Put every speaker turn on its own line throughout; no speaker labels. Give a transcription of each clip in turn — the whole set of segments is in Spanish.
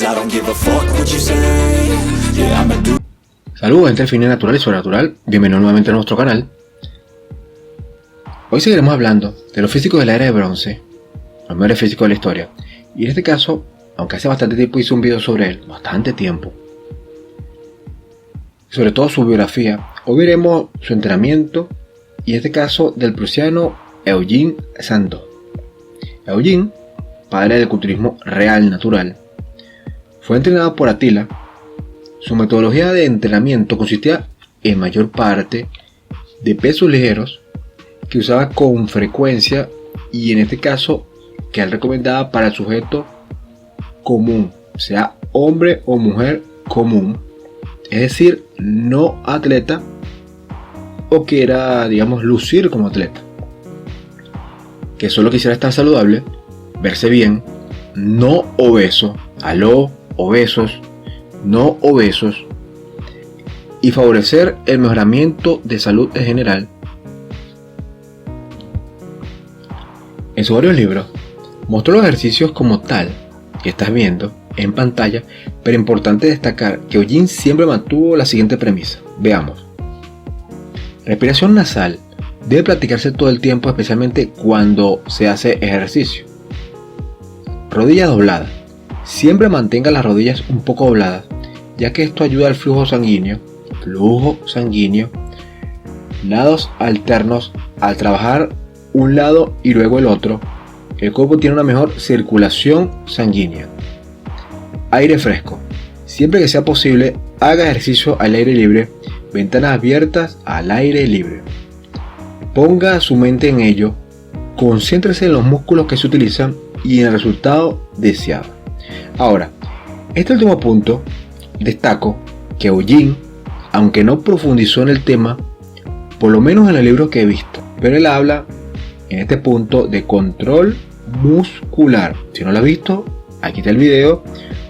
I don't give a fuck what you say. Yeah, I'ma do.
Saludos gente del cine natural y sobrenatural, bienvenidos nuevamente a nuestro canal. Hoy seguiremos hablando de los físicos de la era de bronce, los mejores físicos de la historia. Y en este caso, aunque hace bastante tiempo hice un video sobre él, bastante tiempo, sobre todo su biografía, hoy veremos su entrenamiento y en este caso del prusiano Eugene Sandow. Eugene, padre del culturismo real natural, fue entrenado por Attila. Su metodología de entrenamiento consistía en mayor parte de pesos ligeros que usaba con frecuencia y en este caso que él recomendaba para el sujeto común, sea hombre o mujer común, es decir, no atleta o quiera, digamos, lucir como atleta, que solo quisiera estar saludable, verse bien, no obeso, aló, obesos, no obesos, y favorecer el mejoramiento de salud en general. En sus varios libros mostró los ejercicios como tal que estás viendo en pantalla, pero importante destacar que Eugene siempre mantuvo la siguiente premisa. Veamos. Respiración nasal debe practicarse todo el tiempo, especialmente cuando se hace ejercicio. Rodillas dobladas. Siempre mantenga las rodillas un poco dobladas, ya que esto ayuda al flujo sanguíneo, lados alternos. Al trabajar un lado y luego el otro, el cuerpo tiene una mejor circulación sanguínea. Aire fresco. Siempre que sea posible, haga ejercicio al aire libre, ventanas abiertas al aire libre. Ponga su mente en ello, concéntrese en los músculos que se utilizan y en el resultado deseado. Ahora, este último punto, destaco que Eugene, aunque no profundizó en el tema, por lo menos en los libros que he visto, pero él habla en este punto de control muscular. Si no lo has visto, aquí está el video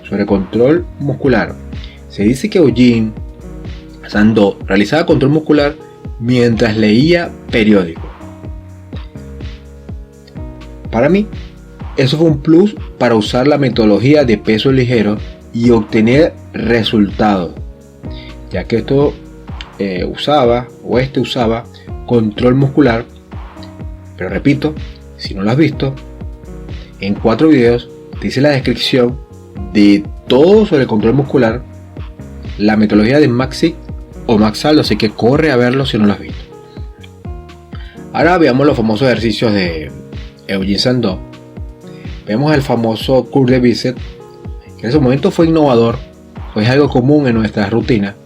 sobre control muscular. Se dice que Eugene Sandow realizaba control muscular mientras leía periódico. Para mí, eso fue un plus para usar la metodología de peso ligero y obtener resultados, ya que esto usaba control muscular. Pero repito, si no lo has visto, en 4 videos te hice la descripción de todo sobre el control muscular, la metodología de Maxi o Maxaldo, así que corre a verlo si no lo has visto. Ahora veamos los famosos ejercicios de Eugene Sandow. Vemos el famoso curl de bíceps, que en ese momento fue innovador, pues es algo común en nuestra rutina.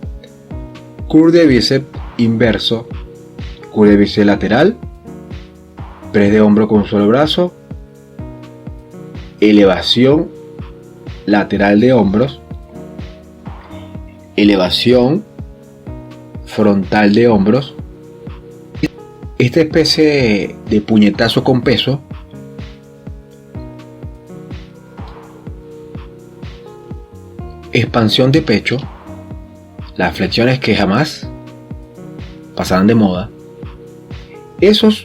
Curl de bíceps inverso, curl de bíceps lateral, press de hombro con un solo brazo, elevación lateral de hombros, elevación frontal de hombros, esta especie de puñetazo con peso, expansión de pecho, las flexiones que jamás pasarán de moda. Esos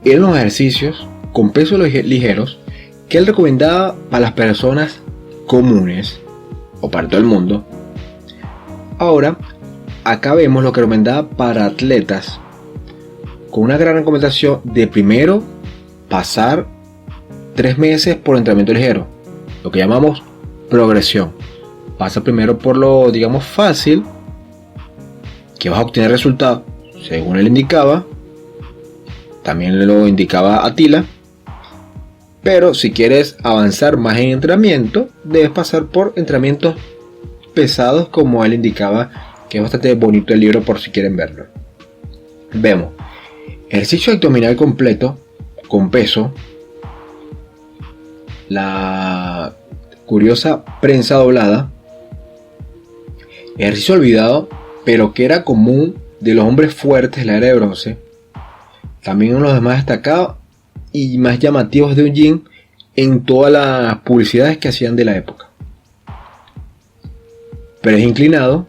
eran los ejercicios con pesos ligeros que él recomendaba para las personas comunes o para todo el mundo. Ahora, acá vemos lo que recomendaba para atletas, con una gran recomendación de primero pasar 3 meses por entrenamiento ligero, lo que llamamos progresión. Pasa primero por lo, digamos, fácil, que vas a obtener resultados según él indicaba. También lo indicaba Attila. Pero si quieres avanzar más en entrenamiento, debes pasar por entrenamientos pesados, como él indicaba, que es bastante bonito el libro por si quieren verlo. Vemos ejercicio abdominal completo con peso, la curiosa prensa doblada, ejercicio olvidado pero que era común de los hombres fuertes de la era de bronce. También uno de los más destacados y más llamativos de Eugene en todas las publicidades que hacían de la época. Press inclinado,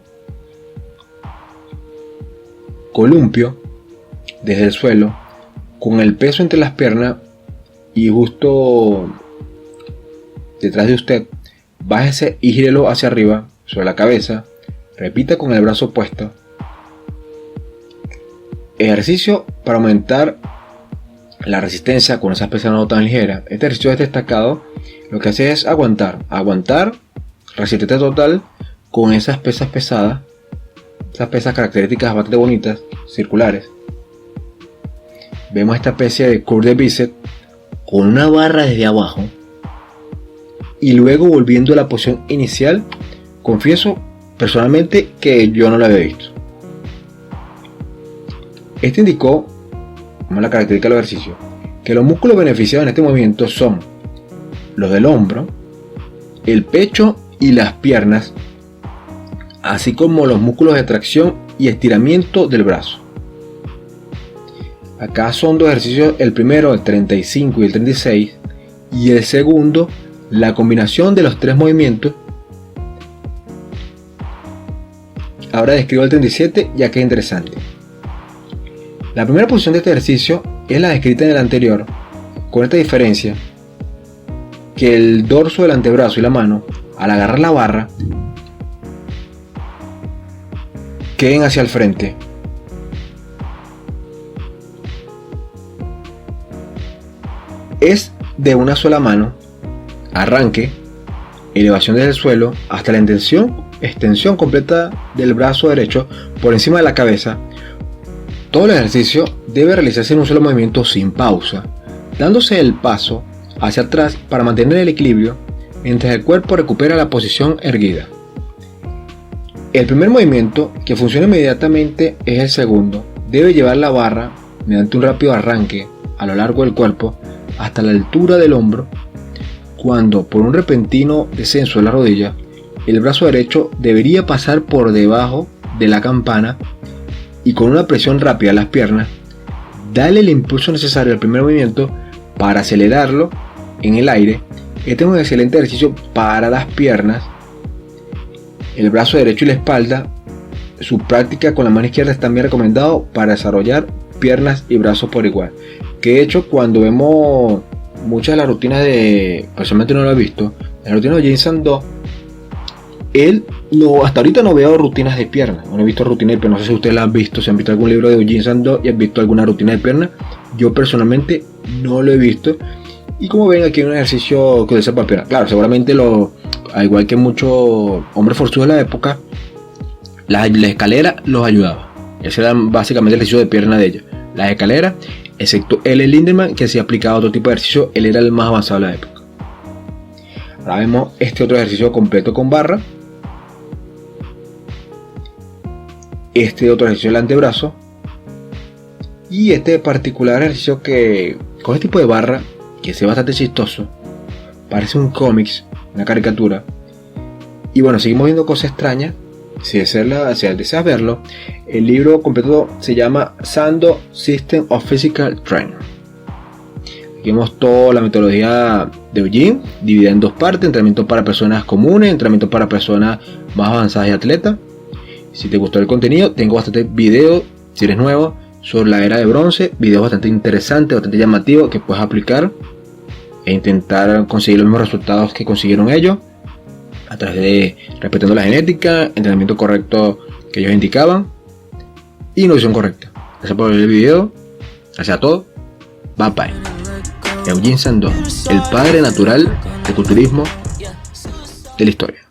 columpio desde el suelo, con el peso entre las piernas y justo detrás de usted, bájese y gírelo hacia arriba, sobre la cabeza. Repita con el brazo opuesto. Ejercicio para aumentar la resistencia con esas pesas no tan ligeras. Este ejercicio es destacado. Lo que hace es aguantar, resistencia total con esas pesas pesadas, esas pesas características bastante bonitas, circulares. Vemos esta especie de curl de bíceps con una barra desde abajo y luego volviendo a la posición inicial. Confieso personalmente que yo no lo había visto. Este indicó, como la característica del ejercicio, que los músculos beneficiados en este movimiento son los del hombro, el pecho y las piernas, así como los músculos de tracción y estiramiento del brazo. Acá son dos ejercicios, el primero el 35 y el 36, y el segundo la combinación de los tres movimientos. Ahora describo el 37 ya que es interesante. La primera posición de este ejercicio es la descrita en el anterior, con esta diferencia que el dorso del antebrazo y la mano, al agarrar la barra, queden hacia el frente. Es de una sola mano, arranque, elevación desde el suelo hasta la extensión completa del brazo derecho por encima de la cabeza. Todo el ejercicio debe realizarse en un solo movimiento sin pausa, dándose el paso hacia atrás para mantener el equilibrio mientras el cuerpo recupera la posición erguida. El primer movimiento, que funciona inmediatamente, es el segundo. Debe llevar la barra mediante un rápido arranque a lo largo del cuerpo hasta la altura del hombro, cuando por un repentino descenso de la rodilla, el brazo derecho debería pasar por debajo de la campana y con una presión rápida a las piernas, dale el impulso necesario al primer movimiento para acelerarlo en el aire. Este es un excelente ejercicio para las piernas, el brazo derecho y la espalda. Su práctica con la mano izquierda es también recomendado para desarrollar piernas y brazos por igual. Que de hecho, cuando vemos muchas de las rutinas personalmente no lo he visto, en la rutina de James Sandow, él no, hasta ahorita no veo rutinas de piernas, no he visto rutinas de piernas. No sé si ustedes la han visto, si han visto algún libro de Eugene Sandow y han visto alguna rutina de piernas. Yo personalmente no lo he visto. Y como ven, aquí hay un ejercicio que debe ser para piernas. Claro, seguramente al igual que muchos hombres forzudos de la época, la escalera los ayudaba. Ese era básicamente el ejercicio de pierna de ella. Las escaleras, excepto L. Lindemann, que se aplicaba otro tipo de ejercicio, él era el más avanzado de la época. Ahora vemos este otro ejercicio completo con barra. Este otro ejercicio del antebrazo. Y este particular ejercicio que con este tipo de barra, que es bastante chistoso, parece un cómics, una caricatura. Y bueno, seguimos viendo cosas extrañas. Si deseas verlo, el libro completo se llama Sandow System of Physical Training. Aquí vemos toda la metodología de Eugene, dividida en dos partes: entrenamiento para personas comunes, entrenamiento para personas más avanzadas y atletas. Si te gustó el contenido, tengo bastantes videos, si eres nuevo, sobre la era de bronce, videos bastante interesantes, bastante llamativos que puedes aplicar e intentar conseguir los mismos resultados que consiguieron ellos, a través de respetando la genética, entrenamiento correcto que ellos indicaban y nutrición correcta. Gracias por ver el video, gracias a todos, bye bye. Eugene Sandow, el padre natural del culturismo de la historia.